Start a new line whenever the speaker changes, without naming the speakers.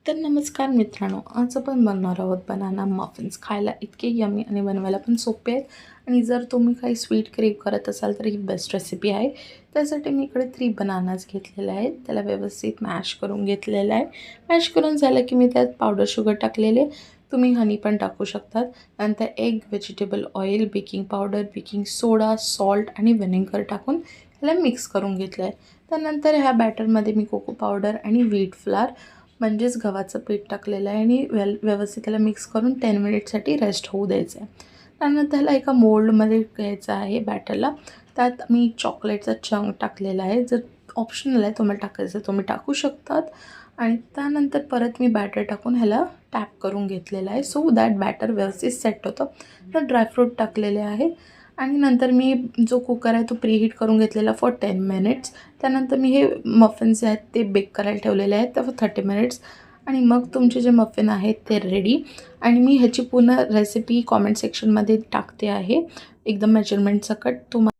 तर नमस्कार मित्रांनो, आज आपण बनवणार आहोत बनाना मफिन्स. खायला इतके यमी आणि बनवायला पण सोपे आहेत. आणि जर तुम्ही काही स्वीट क्रेव करत असाल तर ही बेस्ट रेसिपी आहे. त्यासाठी मी इकडे 3 बनानाज घेतलेले आहेत. त्याला व्यवस्थित मॅश करून घेतलेलं आहे. मॅश करून झालं की मी त्यात पावडर शुगर टाकलेले. तुम्ही हनी पण टाकू शकतात. नंतर egg, vegetable oil, baking powder, baking soda, salt आणि व्हिनेगर टाकून त्याला मिक्स करून घेतलं आहे. त्यानंतर ह्या बॅटरमध्ये मी कोको पावडर आणि व्हीट फ्लोअर म्हणजेच गव्हाचं पीठ टाकलेलं आहे आणि व्यवस्थित त्याला मिक्स करून 10 मिनिटसाठी रेस्ट होऊ द्यायचं आहे. त्यानंतर त्याला एका मोल्डमध्ये घ्यायचं आहे बॅटरला. त्यात मी चॉकलेटचा चंक टाकलेला आहे. जर ऑप्शनल आहे, तुम्हाला टाकायचं तुम्ही टाकू शकतात. आणि त्यानंतर परत मी बॅटर टाकून ह्याला टॅप करून घेतलेलं आहे सो दॅट बॅटर व्यवस्थित सेट होतं. तर ड्रायफ्रूट टाकलेले आहेत आणि नंतर मी जो कुकर आहे तो प्रीहीट करून घेतलेला फॉर 10 मिनिट्स. त्यानंतर मी हे मफिन्स जे आहेत ते बेक करायला ठेवलेले आहेत तर 30 मिनिट्स. आणि मग तुमचे जे मफिन आहेत ते रेडी. आणि मी ह्याची पूर्ण रेसिपी कॉमेंट सेक्शनमध्ये टाकते आहे एकदम मेजरमेंट सकट. तुम्हाला